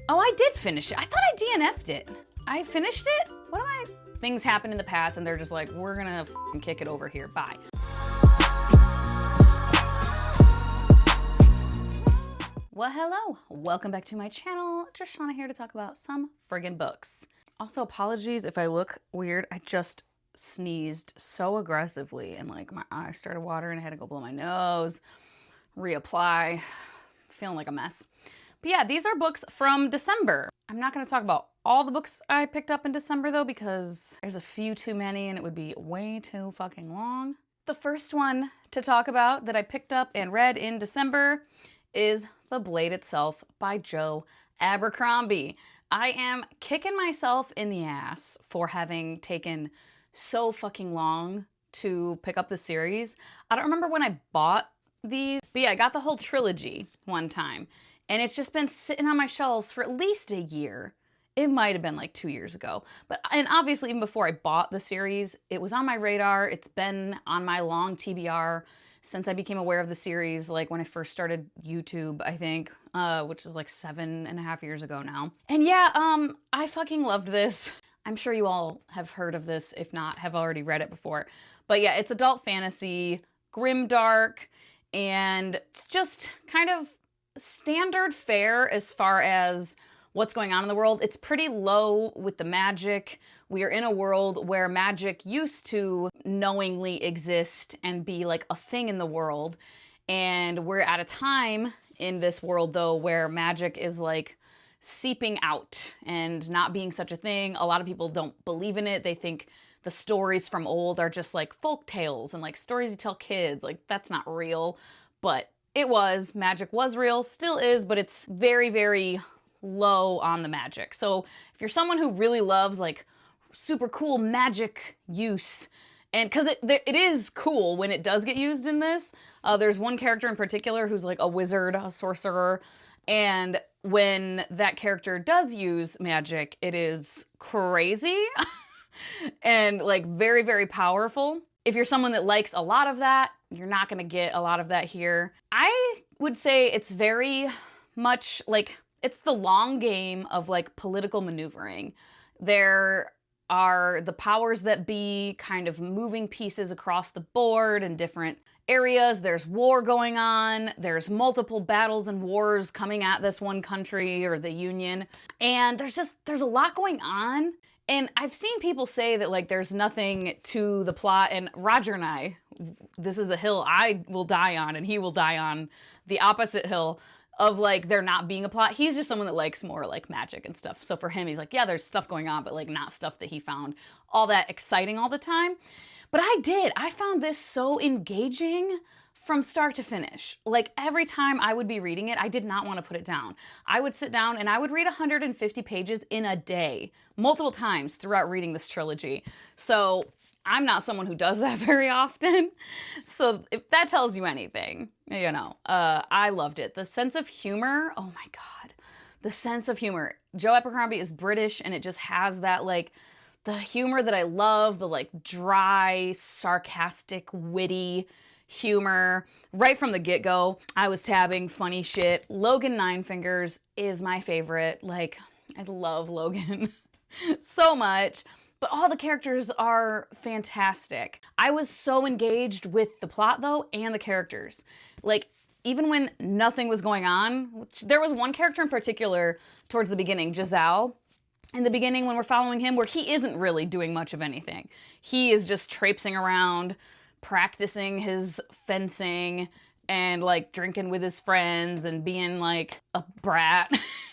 Oh, I did finish it. I thought I DNF'd it. I finished it? What am I? Things happen in the past and they're just like, we're gonna f***ing kick it over here. Bye. Well, hello. Welcome back to my channel. Just Shauna here to talk about some friggin' books. Also, apologies if I look weird. I just sneezed so aggressively and like my eyes started watering. I had to go blow my nose, reapply. Feeling like a mess. But yeah, these are books from December. I'm not going to talk about all the books I picked up in December though, because there's a few too many and it would be way too fucking long. The first one to talk about that I picked up and read in December is The Blade Itself by Joe Abercrombie. I am kicking myself in the ass for having taken so fucking long to pick up the series. I don't remember when I bought these, but yeah, I got the whole trilogy one time. And it's just been sitting on my shelves for at least a year. It might have been like 2 years ago. And obviously even before I bought the series, it was on my radar. It's been on my long TBR since I became aware of the series, like when I first started YouTube, I think, which is like 7.5 years ago now. And yeah, I fucking loved this. I'm sure you all have heard of this, if not, have already read it before. But yeah, it's adult fantasy, grimdark, and it's just kind of standard fare as far as what's going on in the world. It's pretty low with the magic. We are in a world where magic used to knowingly exist and be like a thing in the world. And we're at a time in this world though where magic is like seeping out and not being such a thing. A lot of people don't believe in it. They think the stories from old are just like folk tales and like stories you tell kids. Like that's not real, but it was. Magic was real, still is, but it's very, very low on the magic. So if you're someone who really loves like super cool magic use, and because it is cool when it does get used in this, there's one character in particular who's like a wizard, a sorcerer, and when that character does use magic, it is crazy and like very, very powerful. If you're someone that likes a lot of that, you're not going to get a lot of that here. I would say it's very much like, it's the long game of like political maneuvering. There are the powers that be kind of moving pieces across the board in different areas. There's war going on. There's multiple battles and wars coming at this one country or the Union. And there's a lot going on. And I've seen people say that like there's nothing to the plot, and Roger and I, this is a hill I will die on and he will die on, the opposite hill of like there not being a plot. He's just someone that likes more like magic and stuff. So for him, he's like, yeah, there's stuff going on, but like not stuff that he found all that exciting all the time. But I found this so engaging from start to finish. Like every time I would be reading it, I did not want to put it down. I would sit down and I would read 150 pages in a day, multiple times throughout reading this trilogy. So I'm not someone who does that very often. So if that tells you anything, you know, I loved it. The sense of humor, oh my God, the sense of humor. Joe Abercrombie is British and it just has that like, the humor that I love, the like dry, sarcastic, witty humor. Right from the get-go, I was tabbing funny shit. Logan Nine Fingers is my favorite. Like, I love Logan so much. But all the characters are fantastic. I was so engaged with the plot though, and the characters. Like, even when nothing was going on, there was one character in particular towards the beginning, Giselle, in the beginning when we're following him, where he isn't really doing much of anything. He is just traipsing around, practicing his fencing and like drinking with his friends and being like a brat,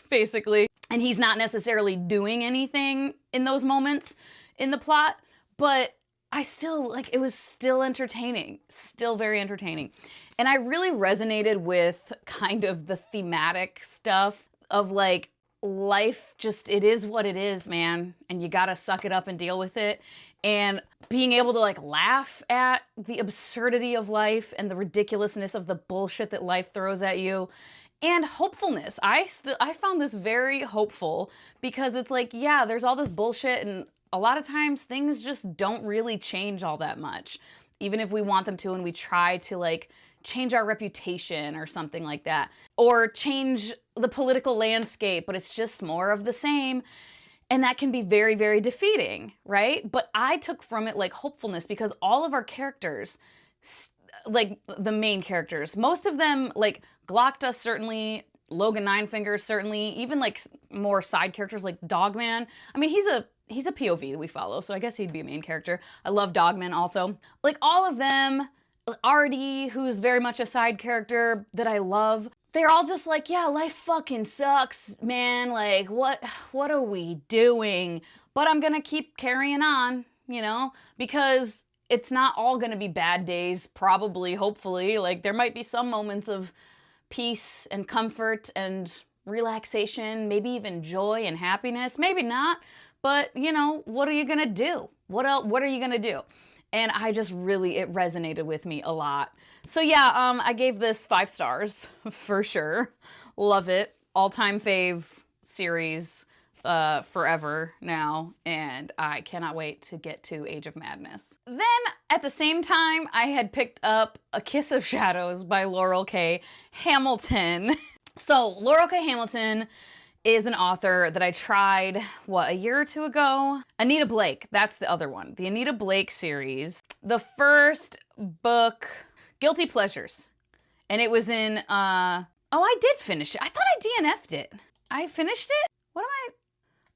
basically. And he's not necessarily doing anything in those moments in the plot, but I still, like, it was still entertaining, still very entertaining. And I really resonated with kind of the thematic stuff of like, life just, it is what it is, man. And you gotta suck it up and deal with it. And being able to like laugh at the absurdity of life and the ridiculousness of the bullshit that life throws at you. And hopefulness. I found this very hopeful because it's like, yeah, there's all this bullshit and a lot of times things just don't really change all that much. Even if we want them to and we try to like change our reputation or something like that. Or change the political landscape, but it's just more of the same. And that can be very, very defeating, right? But I took from it like hopefulness, because all of our characters, like the main characters, most of them, like Glockta certainly, Logan Ninefingers certainly, even like more side characters like Dogman. I mean, he's a POV we follow, so I guess he'd be a main character. I love Dogman also. Like all of them, Artie, who's very much a side character that I love, they're all just like, yeah, life fucking sucks, man. Like, what are we doing? But I'm gonna keep carrying on, you know, because it's not all gonna be bad days, probably, hopefully. Like, there might be some moments of peace and comfort and relaxation, maybe even joy and happiness. Maybe not, but, you know, what are you gonna do? What are you gonna do? And I just really, it resonated with me a lot. So yeah, I gave this 5 stars for sure. Love it. All-time fave series forever now, and I cannot wait to get to Age of Madness. Then at the same time, I had picked up A Kiss of Shadows by Laurell K. Hamilton. So Laurell K. Hamilton is an author that I tried, a year or two ago? Anita Blake, that's the other one. The Anita Blake series. The first book, Guilty Pleasures. And it was in, I did finish it. I thought I DNF'd it. I finished it?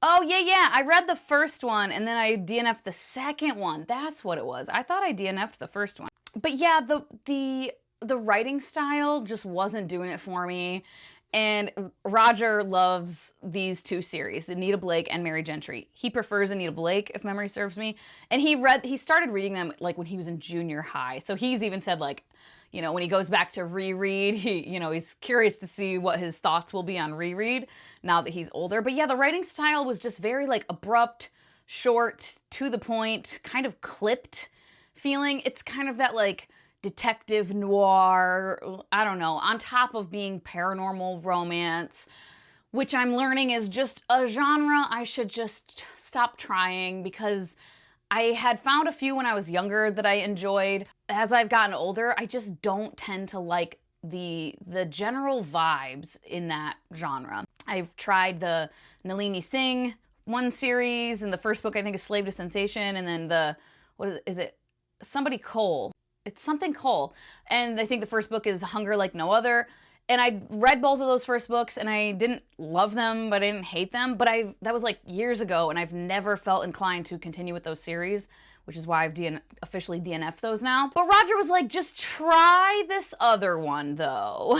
Oh, yeah. I read the first one and then I DNF'd the second one. That's what it was. I thought I DNF'd the first one. But yeah, the writing style just wasn't doing it for me. And Roger loves these 2 series, Anita Blake and Mary Gentry. He prefers Anita Blake, if memory serves me. And he started reading them like when he was in junior high. So he's even said, like, you know, when he goes back to reread, he's curious to see what his thoughts will be on reread now that he's older. But yeah, the writing style was just very like abrupt, short, to the point, kind of clipped feeling. It's kind of that like detective noir, I don't know, on top of being paranormal romance, which I'm learning is just a genre I should just stop trying, because I had found a few when I was younger that I enjoyed. As I've gotten older, I just don't tend to like the general vibes in that genre. I've tried the Nalini Singh one series, and the first book I think is Slave to Sensation, and then what is it? Somebody Cole. It's something Cole. And I think the first book is Hunger Like No Other. And I read both of those first books and I didn't love them, but I didn't hate them. But that was like years ago, and I've never felt inclined to continue with those series, which is why I've officially DNF'd those now. But Roger was like, just try this other one though.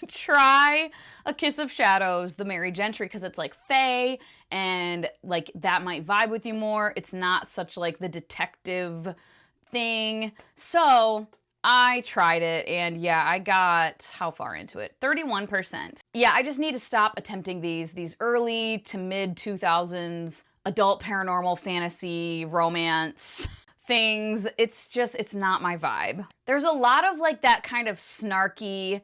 Try A Kiss of Shadows, the Mary Gentry, because it's like fae and like that might vibe with you more. It's not such like the detective thing. So I tried it, and yeah, I got, how far into it? 31%. Yeah, I just need to stop attempting these early to mid 2000s adult paranormal fantasy romance things. It's not my vibe. There's a lot of like that kind of snarky,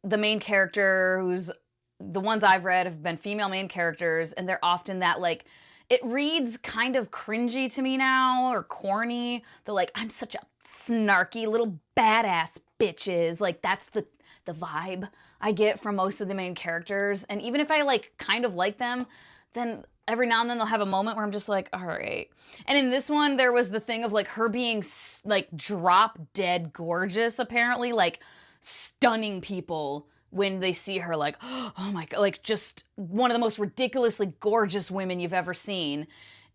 the main character who's, the ones I've read have been female main characters, and they're often that like, it reads kind of cringy to me now, or corny. They're like, I'm such a snarky little badass bitches. Like, that's the vibe I get from most of the main characters. And even if I like kind of like them, then every now and then they'll have a moment where I'm just like, all right. And in this one, there was the thing of like her being like drop dead gorgeous, apparently, like stunning people when they see her, like, oh my God, like just one of the most ridiculously gorgeous women you've ever seen.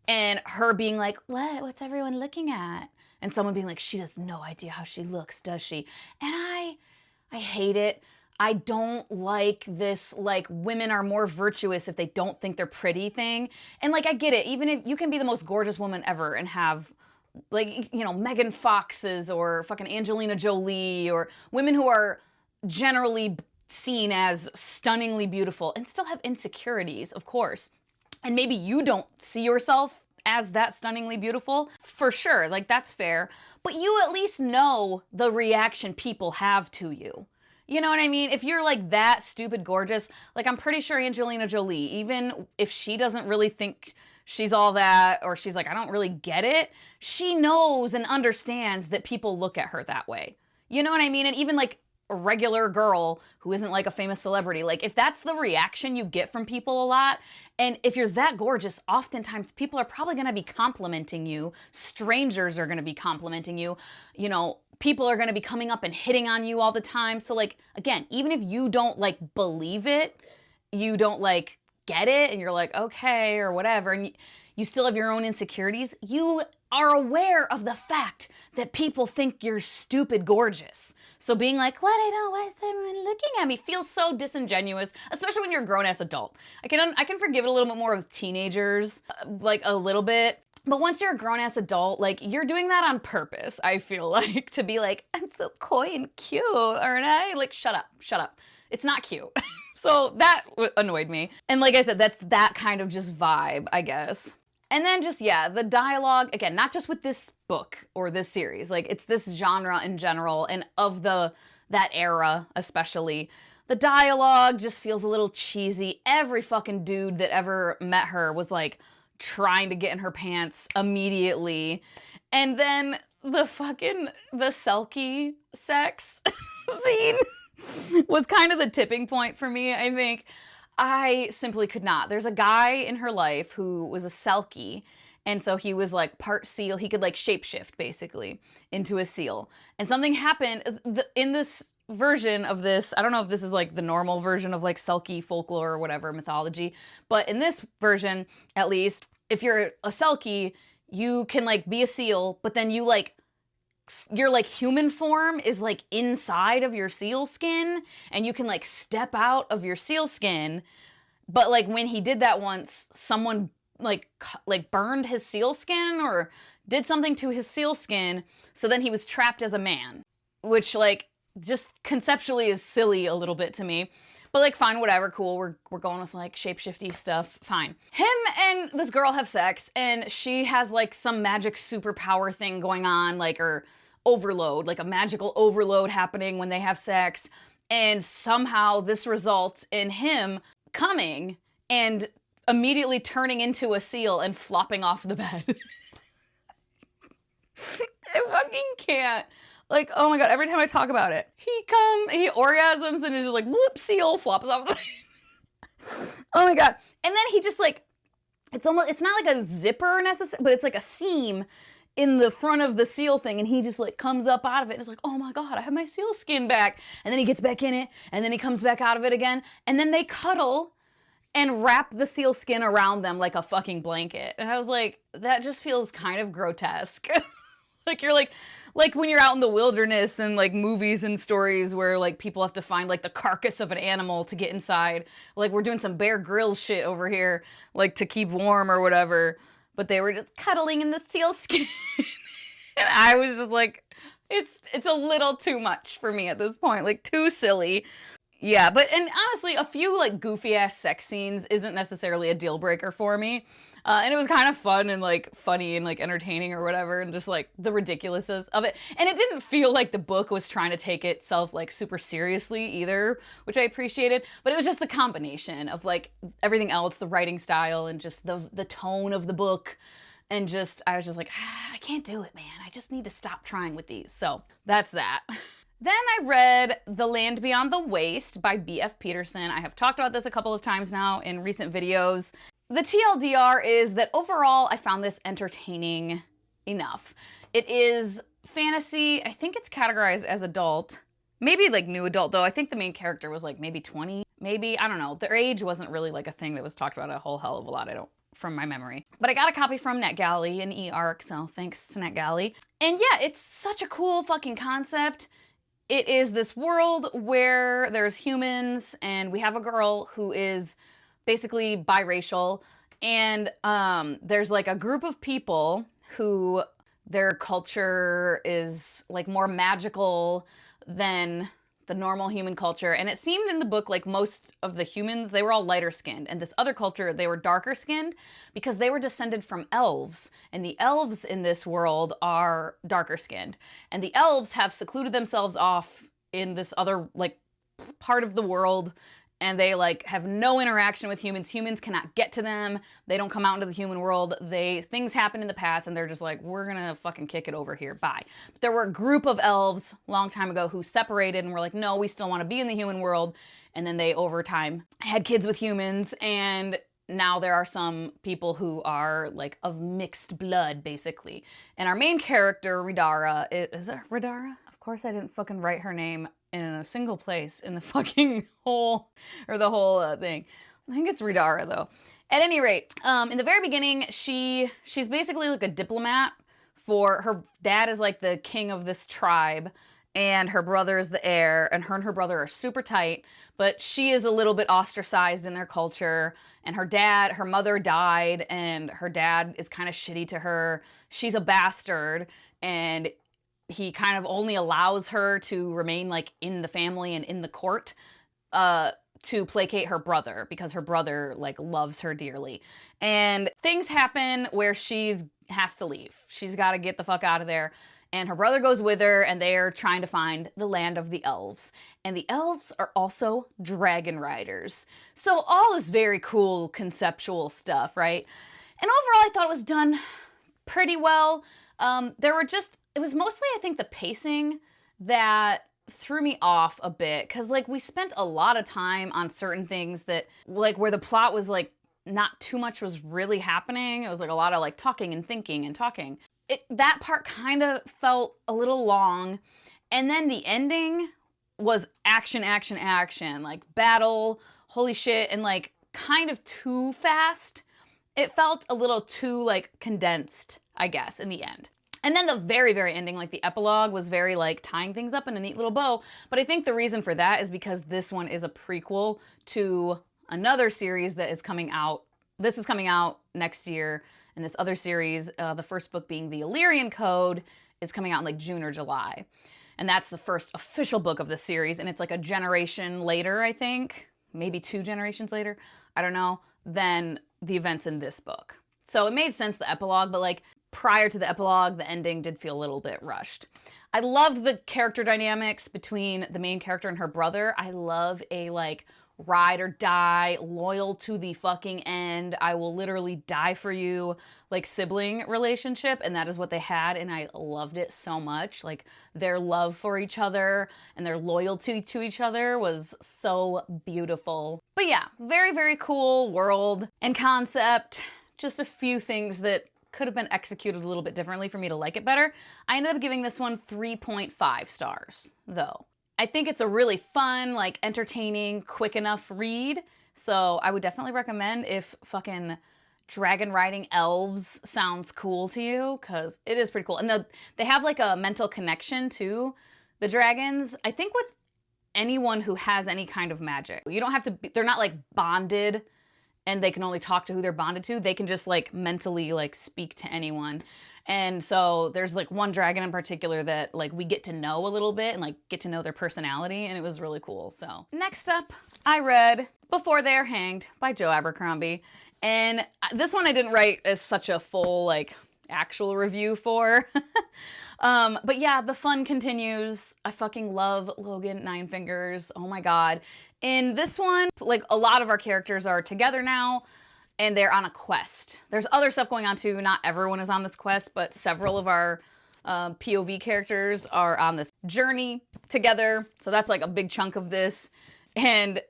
And her being like, what's everyone looking at? And someone being like, she has no idea how she looks, does she? And I hate it. I don't like this, like, women are more virtuous if they don't think they're pretty thing. And like, I get it. Even if you can be the most gorgeous woman ever and have, like, you know, Megan Foxes or fucking Angelina Jolie, or women who are generally seen as stunningly beautiful and still have insecurities, of course. And maybe you don't see yourself as that stunningly beautiful, for sure, like that's fair. But you at least know the reaction people have to you. You know what I mean? If you're like that stupid gorgeous, like I'm pretty sure Angelina Jolie, even if she doesn't really think she's all that, or she's like, I don't really get it, she knows and understands that people look at her that way. You know what I mean? And even like a regular girl who isn't like a famous celebrity. Like if that's the reaction you get from people a lot, and if you're that gorgeous, oftentimes people are probably going to be complimenting you. Strangers are going to be complimenting you. You know, people are going to be coming up and hitting on you all the time. So like, again, even if you don't like believe it, you don't like get it, and you're like, okay, or whatever, and you still have your own insecurities, you are aware of the fact that people think you're stupid gorgeous. So being like, what, I don't, why is everyone looking at me, feels so disingenuous, especially when you're a grown-ass adult. I can forgive it a little bit more with teenagers, like a little bit. But once you're a grown-ass adult, like, you're doing that on purpose, I feel like, to be like, I'm so coy and cute, aren't I? Like, shut up, shut up. It's not cute. So that annoyed me. And like I said, that's that kind of just vibe, I guess. And then just, yeah, the dialogue, again, not just with this book or this series, like it's this genre in general and of that era especially. The dialogue just feels a little cheesy. Every fucking dude that ever met her was like trying to get in her pants immediately. And then the Selkie sex scene was kind of the tipping point for me, I think. I simply could not. There's a guy in her life who was a Selkie, and so he was like part seal. He could like shapeshift basically into a seal. And something happened in this version of this. I don't know if this is like the normal version of like Selkie folklore or whatever mythology, but in this version, at least, if you're a Selkie, you can like be a seal, but then you like your like human form is like inside of your seal skin, and you can like step out of your seal skin. But like when he did that once, someone like burned his seal skin or did something to his seal skin, so then he was trapped as a man, which like just conceptually is silly a little bit to me. But like, fine, whatever, cool, we're going with like shapeshifty stuff, fine. Him and this girl have sex, and she has like some magic superpower thing going on, like, or overload, like a magical overload happening when they have sex. And somehow this results in him coming and immediately turning into a seal and flopping off the bed. I fucking can't. Like, oh my god, every time I talk about it, he orgasms and is just like, whoop, seal, flops off the oh my god. And then he just like, it's not like a zipper necessarily, but it's like a seam in the front of the seal thing, and he just like comes up out of it and is like, oh my god, I have my seal skin back. And then he gets back in it, and then he comes back out of it again, and then they cuddle and wrap the seal skin around them like a fucking blanket. And I was like, that just feels kind of grotesque. Like, you're like when you're out in the wilderness and like movies and stories where like people have to find like the carcass of an animal to get inside. Like, we're doing some Bear Grylls shit over here, like to keep warm or whatever. But they were just cuddling in the seal skin. And I was just like, it's a little too much for me at this point, like too silly. Yeah, and honestly, a few like goofy ass sex scenes isn't necessarily a deal breaker for me. And it was kind of fun and like funny and like entertaining or whatever, and just like the ridiculousness of it. And it didn't feel like the book was trying to take itself like super seriously either, which I appreciated. But it was just the combination of like everything else, the writing style and just the tone of the book. And just, I was just like, I can't do it, man. I just need to stop trying with these. So that's that. Then I read The Land Beyond the Waste by B.F. Peterson. I have talked about this a couple of times now in recent videos. The TLDR is that overall I found this entertaining enough. It is fantasy. I think it's categorized as adult. Maybe like new adult, though. I think the main character was like maybe 20. Maybe, I don't know. Their age wasn't really like a thing that was talked about a whole hell of a lot. From my memory. But I got a copy from NetGalley and eARC, so thanks to NetGalley. And yeah, it's such a cool fucking concept. It is this world where there's humans, and we have a girl who is basically biracial, and there's like a group of people who their culture is like more magical than the normal human culture. And it seemed in the book like most of the humans, they were all lighter skinned, and this other culture, they were darker skinned because they were descended from elves, and the elves in this world are darker skinned, and the elves have secluded themselves off in this other like part of the world and they like have no interaction with humans. Humans cannot get to them. They don't come out into the human world. Things happen in the past and they're just like, we're gonna fucking kick it over here, bye. But there were a group of elves a long time ago who separated and were like, no, we still want to be in the human world. And then they over time had kids with humans, and now there are some people who are like of mixed blood, basically. And our main character, Ridara, is it Ridara? Of course I didn't fucking write her name in a single place in the fucking whole, or the whole thing. I think it's Ridara though. At any rate, in the very beginning, she's basically like a diplomat for, her dad is like the king of this tribe, and her brother is the heir, and her brother are super tight, but she is a little bit ostracized in their culture, and her mother died, and her dad is kind of shitty to her. She's a bastard, and he kind of only allows her to remain like in the family and in the court to placate her brother, because her brother like loves her dearly. And things happen where has to leave. She's got to get the fuck out of there. And her brother goes with her, and they're trying to find the land of the elves. And the elves are also dragon riders. So all is very cool conceptual stuff, right? And overall, I thought it was done pretty well. It was mostly, I think, the pacing that threw me off a bit. Because, like, we spent a lot of time on certain things that, like, where the plot was, like, not too much was really happening. It was, like, a lot of, like, talking and thinking and talking. That part kind of felt a little long. And then the ending was action, action, action. Like, battle, holy shit, and, like, kind of too fast. It felt a little too, like, condensed, I guess, in the end. And then the very, very ending, like the epilogue, was very like tying things up in a neat little bow. But I think the reason for that is because this one is a prequel to another series that is coming out. This is coming out next year. And this other series, the first book being The Illyrian Code, is coming out in like June or July. And that's the first official book of the series. And it's like a generation later, I think, maybe 2 generations later, I don't know, than the events in this book. So it made sense, the epilogue, but like prior to the epilogue, the ending did feel a little bit rushed. I loved the character dynamics between the main character and her brother. I love a like ride or die, loyal to the fucking end, I will literally die for you, like sibling relationship. And that is what they had. And I loved it so much. Like their love for each other and their loyalty to each other was so beautiful. But yeah, very, very cool world and concept. Just a few things that could have been executed a little bit differently for me to like it better. I ended up giving this one 3.5 stars, though. I think it's a really fun, like entertaining, quick enough read. So I would definitely recommend if fucking dragon riding elves sounds cool to you, because it is pretty cool. And they have like a mental connection to the dragons. I think with anyone who has any kind of magic, you don't have to be, they're not like bonded and they can only talk to who they're bonded to. They can just like mentally like speak to anyone. And so there's like one dragon in particular that like we get to know a little bit and like get to know their personality, and it was really cool. So next up, I read Before They're Hanged by Joe Abercrombie. And this one I didn't write as such a full like actual review for. But yeah, the fun continues. I fucking love Logan Nine Fingers. Oh my God. In this one, like a lot of our characters are together now and they're on a quest. There's other stuff going on too. Not everyone is on this quest, but several of our POV characters are on this journey together. So that's like a big chunk of this. And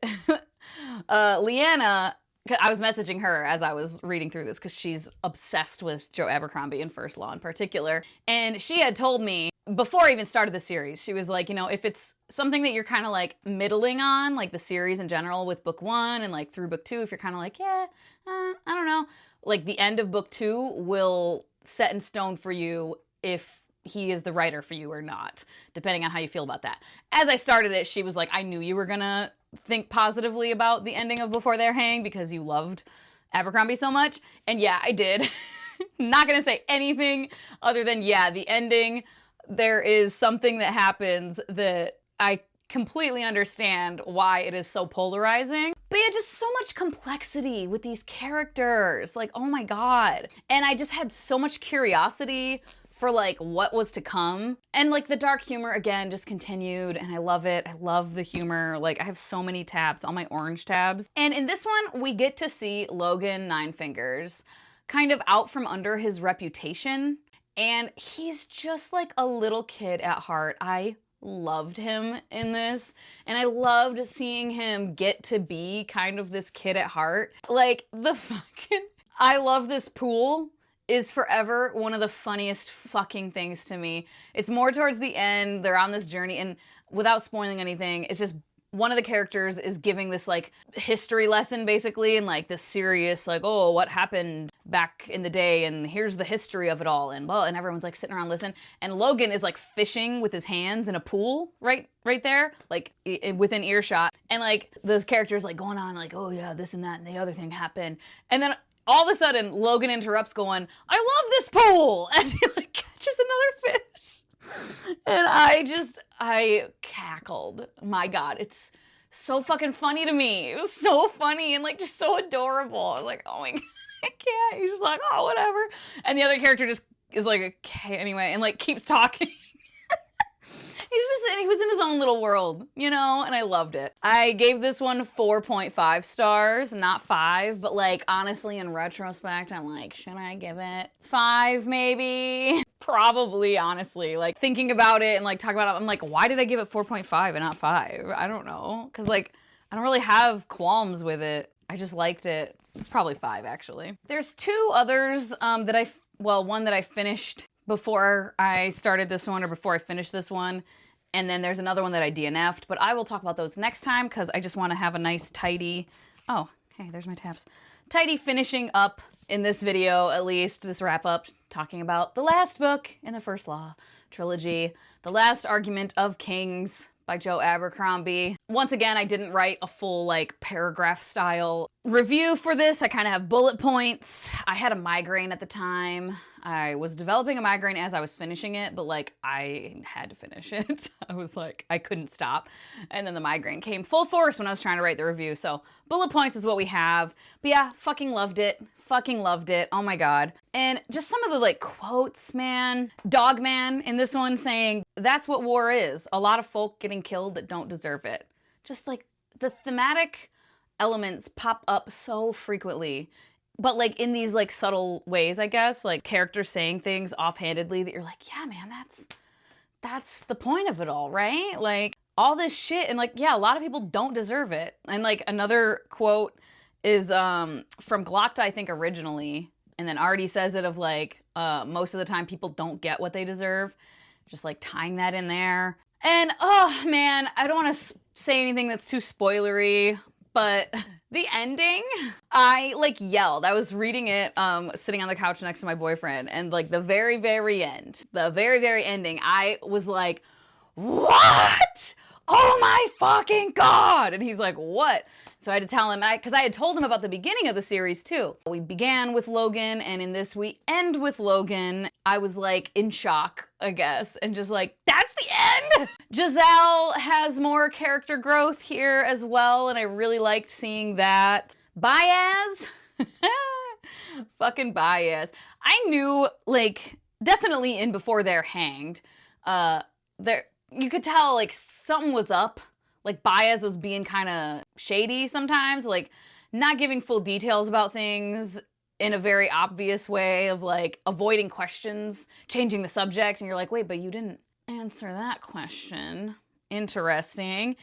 Leanna, I was messaging her as I was reading through this because she's obsessed with Joe Abercrombie and First Law in particular. And she had told me before I even started the series, she was like, you know, if it's something that you're kind of like middling on, like the series in general with book 1 and like through book 2, if you're kind of like, yeah, I don't know, like the end of book 2 will set in stone for you if he is the writer for you or not, depending on how you feel about that. As I started it, she was like, I knew you were gonna think positively about the ending of Before They're Hanged because you loved Abercrombie so much. And yeah, I did. Not gonna say anything other than, yeah, the ending, there is something that happens that I completely understand why it is so polarizing. But yeah, just so much complexity with these characters. Like, oh my God. And I just had so much curiosity for like what was to come. And like the dark humor again just continued, and I love it. I love the humor. Like I have so many tabs, all my orange tabs. And in this one, we get to see Logan Nine Fingers kind of out from under his reputation. And he's just like a little kid at heart. I loved him in this, and I loved seeing him get to be kind of this kid at heart. Like the fucking, I love this pool is forever one of the funniest fucking things to me. It's more towards the end, they're on this journey, and without spoiling anything, it's just one of the characters is giving this like history lesson basically, and like this serious like, oh, what happened back in the day, and here's the history of it all, and blah, and everyone's like sitting around listening, and Logan is like fishing with his hands in a pool right there, like within earshot, and like those characters like going on like, oh yeah, this and that and the other thing happened, and then all of a sudden Logan interrupts going, I love this pool, as he like catches another fish. And I cackled. My God, it's so fucking funny to me. It was so funny and like just so adorable. I was like, oh my God, I can't. He's just like, oh, whatever. And the other character just is like, okay, anyway, and like keeps talking. He was in his own little world, you know, and I loved it. I gave this one 4.5 stars, not 5, but like honestly in retrospect, I'm like, should I give it 5 maybe? Probably, honestly, like thinking about it and like talking about it, I'm like, why did I give it 4.5 and not 5? I don't know, because like I don't really have qualms with it. I just liked it. It's probably 5 actually. There's 2 others one that I finished before I started this one or before I finished this one. And then there's another one that I DNF'd, but I will talk about those next time because I just want to have a nice tidy, oh, hey, there's my tabs. Tidy finishing up in this video, at least, this wrap up, talking about the last book in the First Law trilogy, The Last Argument of Kings by Joe Abercrombie. Once again, I didn't write a full like paragraph style review for this. I kind of have bullet points. I had a migraine at the time. I was developing a migraine as I was finishing it, but like I had to finish it. I was like, I couldn't stop. And then the migraine came full force when I was trying to write the review. So bullet points is what we have. But yeah, fucking loved it. Fucking loved it. Oh my God. And just some of the like quotes, man. Dogman in this one saying, that's what war is. A lot of folk getting killed that don't deserve it. Just like the thematic elements pop up so frequently. But like in these like subtle ways, I guess, like characters saying things offhandedly that you're like, yeah, man, that's the point of it all, right? Like all this shit, and like, yeah, a lot of people don't deserve it. And like another quote is from Glockta, I think originally, and then Artie says it of like, most of the time people don't get what they deserve. Just like tying that in there. And oh man, I don't want to say anything that's too spoilery, but the ending, I like yelled. I was reading it sitting on the couch next to my boyfriend, and like the very, very end, the very, very ending, I was like, what? Oh my fucking God. And he's like, what? So I had to tell him, because I had told him about the beginning of the series too. We began with Logan, and in this we end with Logan. I was like in shock, I guess, and just like, that's the end? Giselle has more character growth here as well, and I really liked seeing that. Baez, fucking Baez. I knew, like, definitely in Before They're Hanged, you could tell, like, something was up. Like, Baez was being kind of shady sometimes, like, not giving full details about things in a very obvious way of, like, avoiding questions, changing the subject, and you're like, wait, but you didn't answer that question. Interesting.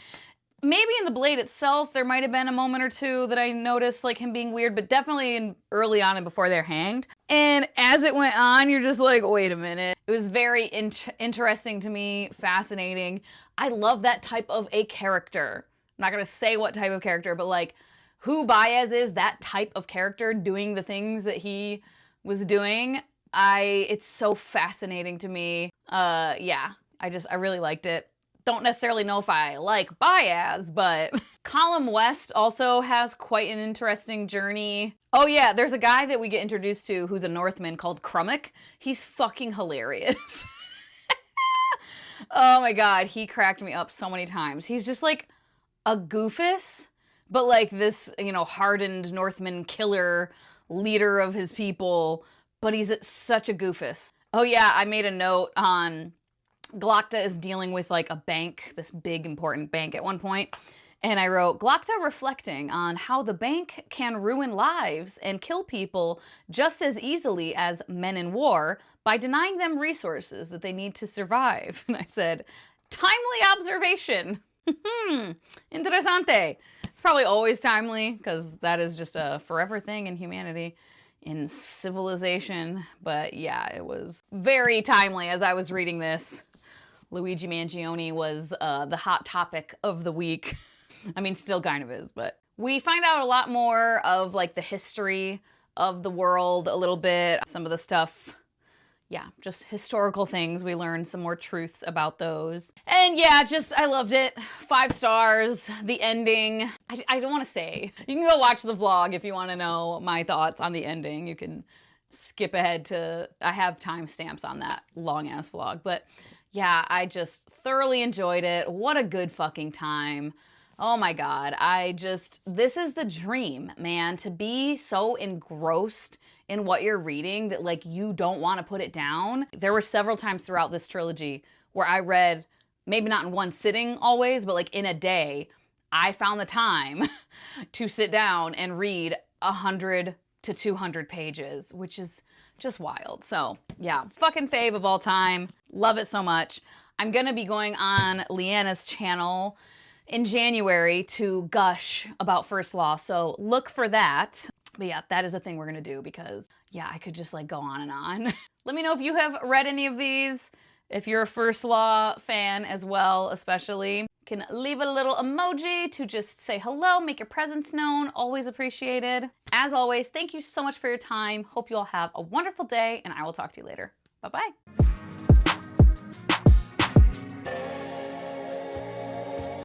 Maybe in The Blade itself, there might have been a moment or two that I noticed, like, him being weird, but definitely early on and Before They're Hanged. And as it went on, you're just like, wait a minute. It was very interesting to me, fascinating. I love that type of a character. I'm not going to say what type of character, but, like, who Baez is, that type of character doing the things that he was doing. It's so fascinating to me. Yeah, I really liked it. Don't necessarily know if I like Baez, but Column West also has quite an interesting journey. Oh yeah, there's a guy that we get introduced to who's a Northman called Crummock. He's fucking hilarious. Oh my God, he cracked me up so many times. He's just like a goofus, but like this, you know, hardened Northman killer, leader of his people, but he's such a goofus. Oh yeah, I made a note on Glocta is dealing with like a bank, this big important bank at one point. And I wrote, Glocta reflecting on how the bank can ruin lives and kill people just as easily as men in war by denying them resources that they need to survive. And I said, timely observation. Interessante. It's probably always timely because that is just a forever thing in humanity, in civilization. But yeah, it was very timely as I was reading this. Luigi Mangione was the hot topic of the week. I mean, still kind of is, but we find out a lot more of like the history of the world a little bit. Some of the stuff, yeah, just historical things. We learned some more truths about those. And yeah, just, I loved it. 5 stars. The ending, I don't want to say. You can go watch the vlog if you want to know my thoughts on the ending. You can skip ahead to, I have timestamps on that long ass vlog, but yeah, I just thoroughly enjoyed it. What a good fucking time. Oh my God, this is the dream, man, to be so engrossed in what you're reading that like you don't want to put it down. There were several times throughout this trilogy where I read, maybe not in one sitting always, but like in a day, I found the time to sit down and read 100 to 200 pages, which is just wild. So yeah, fucking fave of all time. Love it so much. I'm gonna be going on Leanna's channel in January to gush about First Law, so look for that. But yeah, that is a thing we're gonna do because yeah, I could just like go on and on. Let me know if you have read any of these, if you're a First Law fan as well, especially. You can leave a little emoji to just say hello, make your presence known, always appreciated. As always, thank you so much for your time. Hope you all have a wonderful day, and I will talk to you later. Bye-bye.